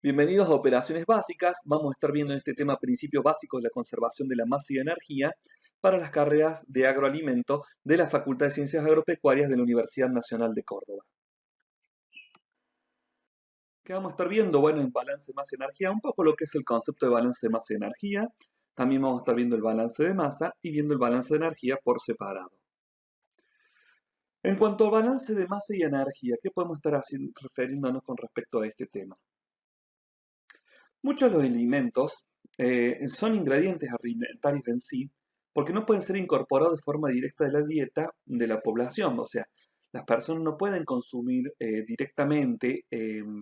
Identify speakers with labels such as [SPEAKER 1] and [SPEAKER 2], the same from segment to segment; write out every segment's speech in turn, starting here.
[SPEAKER 1] Bienvenidos a Operaciones Básicas. Vamos a estar viendo en este tema principios básicos de la conservación de la masa y energía para las carreras de agroalimento de la Facultad de Ciencias Agropecuarias de la Universidad Nacional de Córdoba. ¿Qué vamos a estar viendo? Bueno, en balance de masa y energía, un poco lo que es el concepto de balance de masa y energía. También vamos a estar viendo el balance de masa y viendo el balance de energía por separado. En cuanto al balance de masa y energía, ¿qué podemos estar refiriéndonos con respecto a este tema? Muchos de los alimentos son ingredientes alimentarios en sí, porque no pueden ser incorporados de forma directa de la dieta de la población. O sea, las personas no pueden consumir directamente,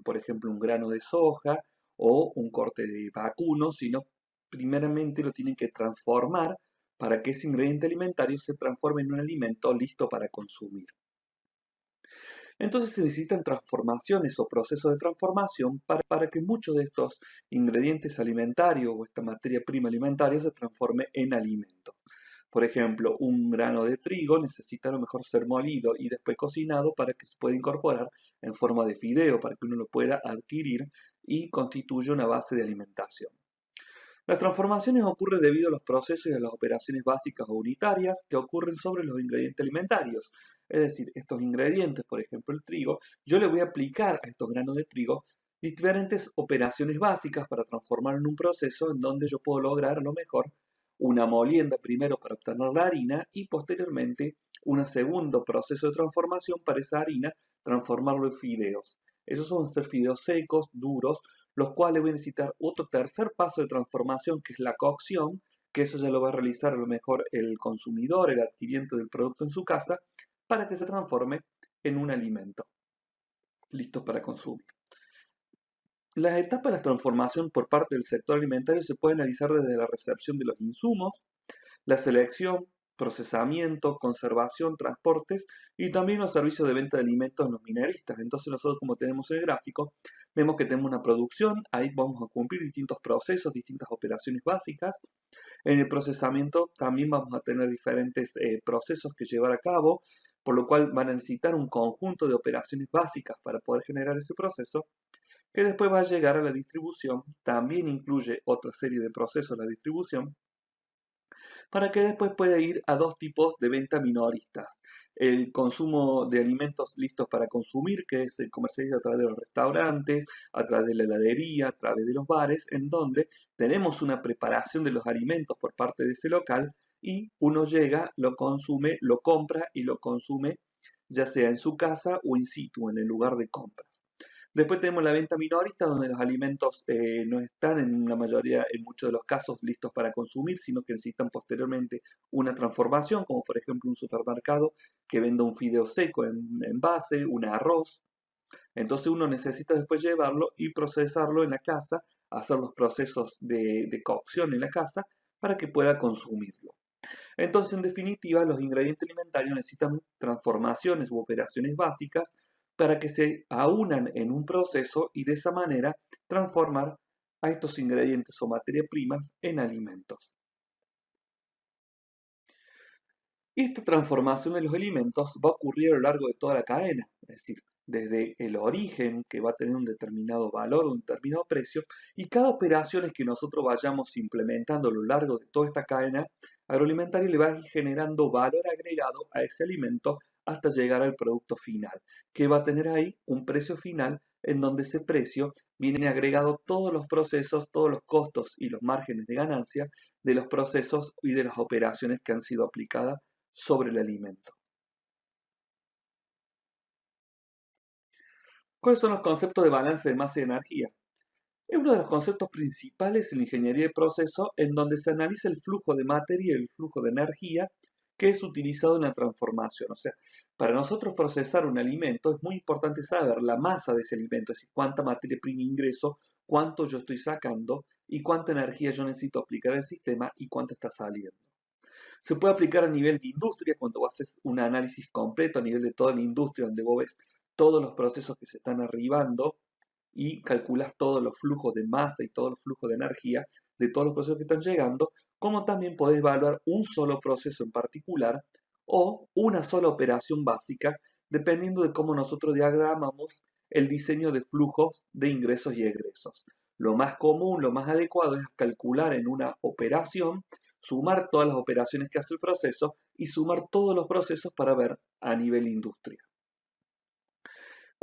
[SPEAKER 1] por ejemplo, un grano de soja o un corte de vacuno, sino primeramente lo tienen que transformar para que ese ingrediente alimentario se transforme en un alimento listo para consumir. Entonces se necesitan transformaciones o procesos de transformación para que muchos de estos ingredientes alimentarios o esta materia prima alimentaria se transforme en alimento. Por ejemplo, un grano de trigo necesita a lo mejor ser molido y después cocinado para que se pueda incorporar en forma de fideo, para que uno lo pueda adquirir y constituya una base de alimentación. Las transformaciones ocurren debido a los procesos y a las operaciones básicas o unitarias que ocurren sobre los ingredientes alimentarios. Es decir, estos ingredientes, por ejemplo el trigo, yo le voy a aplicar a estos granos de trigo diferentes operaciones básicas para transformar en un proceso en donde yo puedo lograr a lo mejor una molienda primero para obtener la harina y posteriormente un segundo proceso de transformación para esa harina transformarlo en fideos. Esos son ser fideos secos, duros, los cuales voy a necesitar otro tercer paso de transformación que es la cocción, que eso ya lo va a realizar a lo mejor el consumidor, el adquiriente del producto en su casa, para que se transforme en un alimento listo para consumir. Las etapas de la transformación por parte del sector alimentario se pueden analizar desde la recepción de los insumos, la selección, procesamiento, conservación, transportes y también los servicios de venta de alimentos en los minoristas. Entonces nosotros, como tenemos el gráfico, vemos que tenemos una producción, ahí vamos a cumplir distintos procesos, distintas operaciones básicas. En el procesamiento también vamos a tener diferentes procesos que llevar a cabo, por lo cual van a necesitar un conjunto de operaciones básicas para poder generar ese proceso, que después va a llegar a la distribución, también incluye otra serie de procesos la distribución, para que después pueda ir a dos tipos de venta minoristas. El consumo de alimentos listos para consumir, que se comercializa a través de los restaurantes, a través de la heladería, a través de los bares, en donde tenemos una preparación de los alimentos por parte de ese local y uno llega, lo consume, lo compra y lo consume ya sea en su casa o in situ, en el lugar de compras. Después tenemos la venta minorista, donde los alimentos no están en la mayoría, en muchos de los casos, listos para consumir, sino que necesitan posteriormente una transformación, como por ejemplo un supermercado que venda un fideo seco en envase, un arroz. Entonces uno necesita después llevarlo y procesarlo en la casa, hacer los procesos de cocción en la casa para que pueda consumirlo. Entonces, en definitiva, los ingredientes alimentarios necesitan transformaciones u operaciones básicas para que se aunan en un proceso y de esa manera transformar a estos ingredientes o materias primas en alimentos. Esta transformación de los alimentos va a ocurrir a lo largo de toda la cadena, es decir, desde el origen, que va a tener un determinado valor, un determinado precio, y cada operación que nosotros vayamos implementando a lo largo de toda esta cadena agroalimentaria le va a ir generando valor agregado a ese alimento hasta llegar al producto final, que va a tener ahí un precio final en donde ese precio viene agregado todos los procesos, todos los costos y los márgenes de ganancia de los procesos y de las operaciones que han sido aplicadas sobre el alimento. ¿Cuáles son los conceptos de balance de masa y energía? Es uno de los conceptos principales en la ingeniería de proceso en donde se analiza el flujo de materia y el flujo de energía que es utilizado en la transformación. O sea, para nosotros procesar un alimento es muy importante saber la masa de ese alimento, es decir, cuánta materia prima ingreso, cuánto yo estoy sacando y cuánta energía yo necesito aplicar al sistema y cuánto está saliendo. Se puede aplicar a nivel de industria, cuando vos haces un análisis completo a nivel de toda la industria, donde vos ves todos los procesos que se están arribando y calculas todos los flujos de masa y todos los flujos de energía de todos los procesos que están llegando, como también podés evaluar un solo proceso en particular o una sola operación básica, dependiendo de cómo nosotros diagramamos el diseño de flujos de ingresos y egresos. Lo más común, lo más adecuado es calcular en una operación, sumar todas las operaciones que hace el proceso y sumar todos los procesos para ver a nivel industria.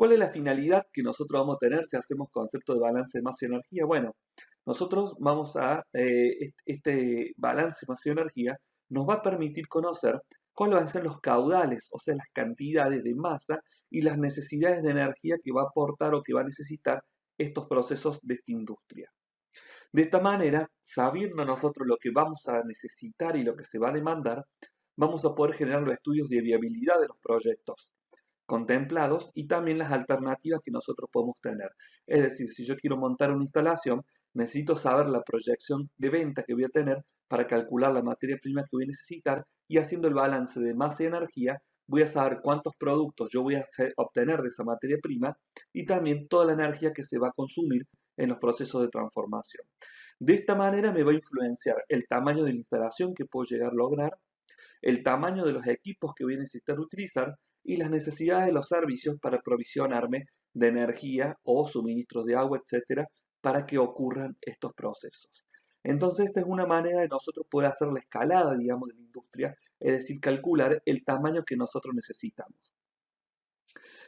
[SPEAKER 1] ¿Cuál es la finalidad que nosotros vamos a tener si hacemos concepto de balance de masa y energía? Bueno, nosotros vamos a, este balance de masa y energía nos va a permitir conocer cuáles van a ser los caudales, o sea, las cantidades de masa y las necesidades de energía que va a aportar o que va a necesitar estos procesos de esta industria. De esta manera, sabiendo nosotros lo que vamos a necesitar y lo que se va a demandar, vamos a poder generar los estudios de viabilidad de los proyectos contemplados y también las alternativas que nosotros podemos tener. Es decir, si yo quiero montar una instalación, necesito saber la proyección de venta que voy a tener para calcular la materia prima que voy a necesitar y haciendo el balance de masa y energía, voy a saber cuántos productos yo voy a obtener de esa materia prima y también toda la energía que se va a consumir en los procesos de transformación. De esta manera me va a influenciar el tamaño de la instalación que puedo llegar a lograr, el tamaño de los equipos que voy a necesitar utilizar y las necesidades de los servicios para aprovisionarme de energía o suministros de agua, etcétera, para que ocurran estos procesos. Entonces, esta es una manera de nosotros poder hacer la escalada, digamos, de la industria, es decir, calcular el tamaño que nosotros necesitamos.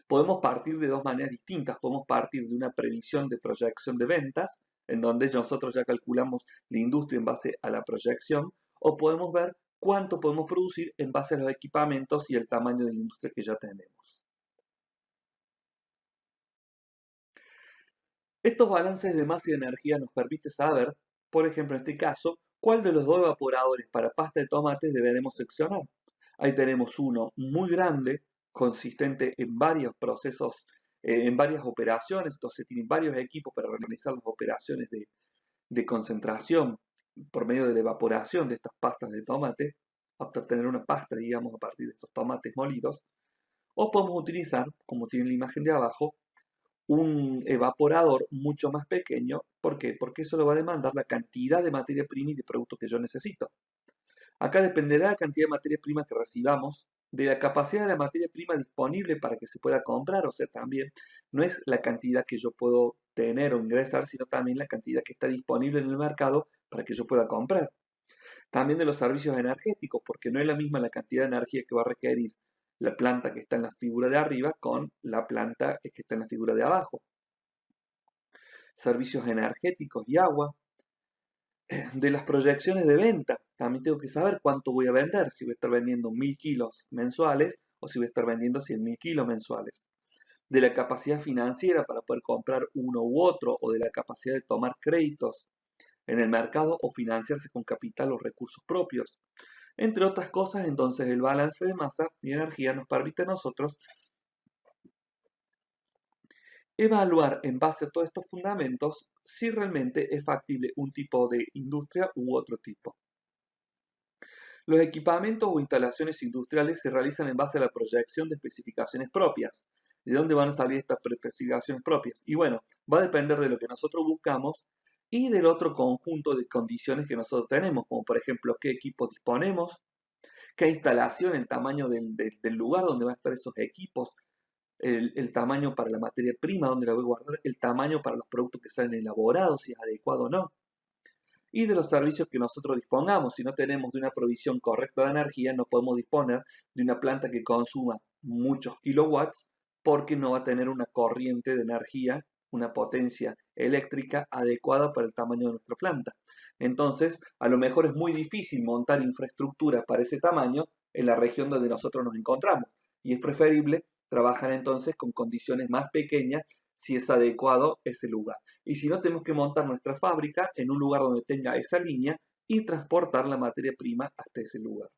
[SPEAKER 1] Podemos partir de dos maneras distintas. Podemos partir de una previsión de proyección de ventas, en donde nosotros ya calculamos la industria en base a la proyección, o podemos ver cuánto podemos producir en base a los equipamientos y el tamaño de la industria que ya tenemos. Estos balances de masa y energía nos permite saber, por ejemplo, en este caso, cuál de los dos evaporadores para pasta de tomates deberemos seccionar. Ahí tenemos uno muy grande, consistente en varios procesos, en varias operaciones, entonces tienen varios equipos para realizar las operaciones de concentración por medio de la evaporación de estas pastas de tomate, hasta obtener una pasta, digamos, a partir de estos tomates molidos. O podemos utilizar, como tiene la imagen de abajo, un evaporador mucho más pequeño. ¿Por qué? Porque eso lo va a demandar la cantidad de materia prima y de producto que yo necesito. Acá dependerá la cantidad de materia prima que recibamos, de la capacidad de la materia prima disponible para que se pueda comprar, o sea, también no es la cantidad que yo puedo tener o ingresar, sino también la cantidad que está disponible en el mercado para que yo pueda comprar. También de los servicios energéticos, porque no es la misma la cantidad de energía que va a requerir la planta que está en la figura de arriba con la planta que está en la figura de abajo. Servicios energéticos y agua. De las proyecciones de venta, también tengo que saber cuánto voy a vender, si voy a estar vendiendo 1000 kilos mensuales o si voy a estar vendiendo 100.000 kilos mensuales. De la capacidad financiera para poder comprar uno u otro o de la capacidad de tomar créditos en el mercado o financiarse con capital o recursos propios. Entre otras cosas, entonces el balance de masa y energía nos permite a nosotros evaluar en base a todos estos fundamentos si realmente es factible un tipo de industria u otro tipo. Los equipamientos o instalaciones industriales se realizan en base a la proyección de especificaciones propias. ¿De dónde van a salir estas especificaciones propias? Y bueno, va a depender de lo que nosotros buscamos y del otro conjunto de condiciones que nosotros tenemos, como por ejemplo qué equipos disponemos, qué instalación, el tamaño del lugar donde van a estar esos equipos, el tamaño para la materia prima, donde la voy a guardar, el tamaño para los productos que salen elaborados, si es adecuado o no, y de los servicios que nosotros dispongamos. Si no tenemos de una provisión correcta de energía, no podemos disponer de una planta que consuma muchos kilowatts porque no va a tener una corriente de energía, una potencia eléctrica adecuada para el tamaño de nuestra planta. Entonces, a lo mejor es muy difícil montar infraestructura para ese tamaño en la región donde nosotros nos encontramos. Y es preferible trabajar entonces con condiciones más pequeñas si es adecuado ese lugar. Y si no, tenemos que montar nuestra fábrica en un lugar donde tenga esa línea y transportar la materia prima hasta ese lugar.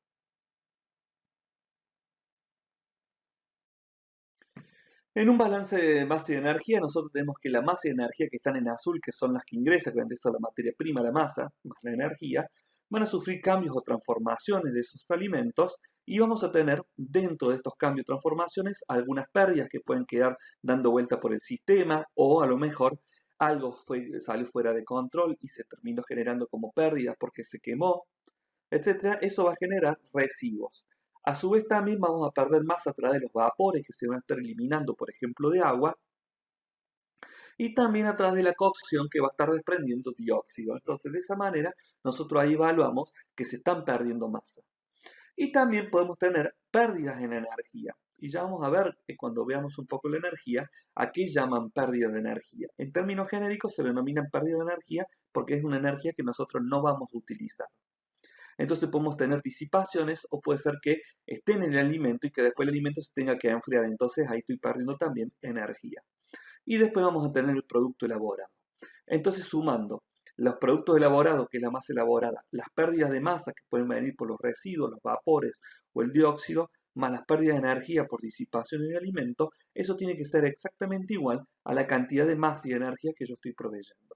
[SPEAKER 1] En un balance de masa y energía, nosotros tenemos que la masa y energía que están en azul, que son las que ingresan, que vendría a ser la materia prima, la masa, más la energía, van a sufrir cambios o transformaciones de esos alimentos y vamos a tener dentro de estos cambios o transformaciones algunas pérdidas que pueden quedar dando vuelta por el sistema o a lo mejor algo salió fuera de control y se terminó generando como pérdidas porque se quemó, etcétera. Eso va a generar residuos. A su vez también vamos a perder masa a través de los vapores que se van a estar eliminando, por ejemplo, de agua, y también a través de la cocción que va a estar desprendiendo dióxido. Entonces, de esa manera, nosotros ahí evaluamos que se están perdiendo masa. Y también podemos tener pérdidas en energía. Y ya vamos a ver, cuando veamos un poco la energía, a qué llaman pérdida de energía. En términos genéricos se denominan pérdida de energía porque es una energía que nosotros no vamos a utilizar. Entonces podemos tener disipaciones o puede ser que esté en el alimento y que después el alimento se tenga que enfriar. Entonces ahí estoy perdiendo también energía. Y después vamos a tener el producto elaborado. Entonces, sumando los productos elaborados, que es la masa elaborada, las pérdidas de masa que pueden venir por los residuos, los vapores o el dióxido, más las pérdidas de energía por disipación en el alimento, eso tiene que ser exactamente igual a la cantidad de masa y energía que yo estoy proveyendo.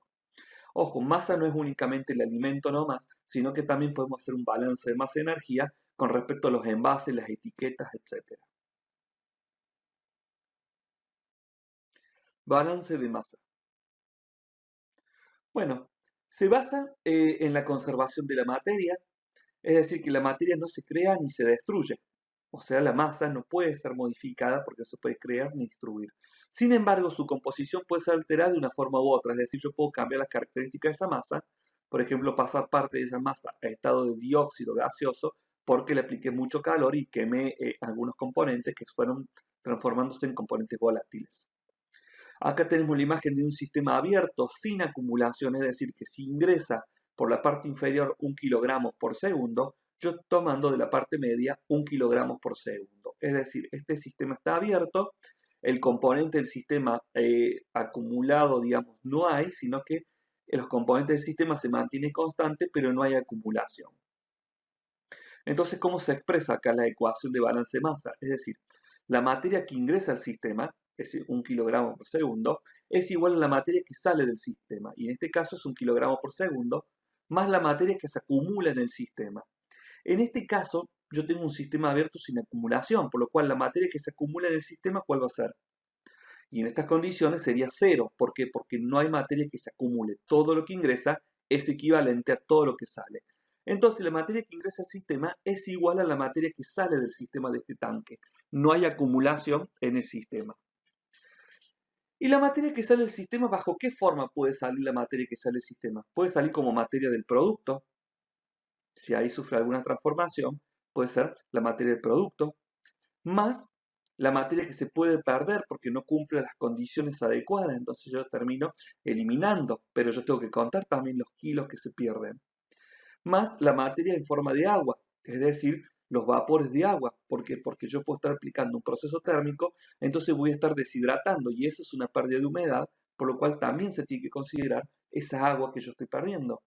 [SPEAKER 1] Ojo, masa no es únicamente el alimento nomás, sino que también podemos hacer un balance de masa y energía con respecto a los envases, las etiquetas, etc. Balance de masa. Bueno, se basa en la conservación de la materia, es decir, que la materia no se crea ni se destruye. O sea, la masa no puede ser modificada porque no se puede crear ni destruir. Sin embargo, su composición puede ser alterada de una forma u otra, es decir, yo puedo cambiar las características de esa masa, por ejemplo, pasar parte de esa masa a estado de dióxido gaseoso porque le apliqué mucho calor y quemé algunos componentes que fueron transformándose en componentes volátiles. Acá tenemos la imagen de un sistema abierto sin acumulación, es decir, que si ingresa por la parte inferior 1 kilogramo por segundo, yo tomando de la parte media 1 kilogramo por segundo. Es decir, este sistema está abierto, el componente del sistema acumulado, digamos, no hay, sino que los componentes del sistema se mantienen constantes, pero no hay acumulación. Entonces, ¿cómo se expresa acá la ecuación de balance de masa? Es decir, la materia que ingresa al sistema, es decir, 1 kilogramo por segundo, es igual a la materia que sale del sistema. Y en este caso es 1 kilogramo por segundo, más la materia que se acumula en el sistema. En este caso, yo tengo un sistema abierto sin acumulación, por lo cual la materia que se acumula en el sistema, ¿cuál va a ser? Y en estas condiciones sería cero. ¿Por qué? Porque no hay materia que se acumule. Todo lo que ingresa es equivalente a todo lo que sale. Entonces la materia que ingresa al sistema es igual a la materia que sale del sistema de este tanque. No hay acumulación en el sistema. ¿Y la materia que sale del sistema, bajo qué forma puede salir la materia que sale del sistema? Puede salir como materia del producto. Si ahí sufre alguna transformación, puede ser la materia del producto, más la materia que se puede perder porque no cumple las condiciones adecuadas, entonces yo termino eliminando, pero yo tengo que contar también los kilos que se pierden, más la materia en forma de agua, es decir, los vapores de agua. ¿Por qué? Porque yo puedo estar aplicando un proceso térmico, entonces voy a estar deshidratando y eso es una pérdida de humedad, por lo cual también se tiene que considerar esa agua que yo estoy perdiendo.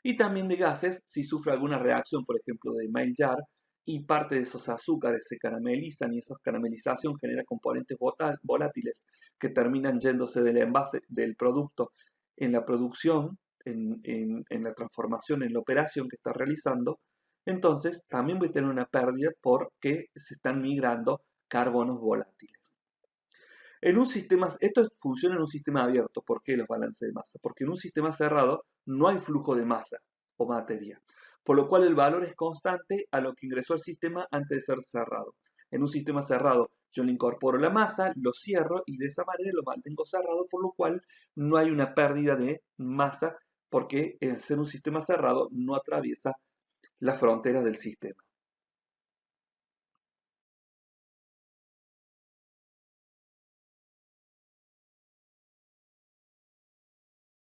[SPEAKER 1] Y también de gases, si sufre alguna reacción, por ejemplo, de Maillard, y parte de esos azúcares se caramelizan y esa caramelización genera componentes volátiles que terminan yéndose del envase del producto en la producción, en la transformación, en la operación que está realizando, entonces también voy a tener una pérdida porque se están migrando carbonos volátiles. En un sistema, esto funciona en un sistema abierto. ¿Por qué los balances de masa? Porque en un sistema cerrado no hay flujo de masa o materia, por lo cual el valor es constante a lo que ingresó al sistema antes de ser cerrado. En un sistema cerrado yo le incorporo la masa, lo cierro y de esa manera lo mantengo cerrado, por lo cual no hay una pérdida de masa porque al ser un sistema cerrado no atraviesa las fronteras del sistema.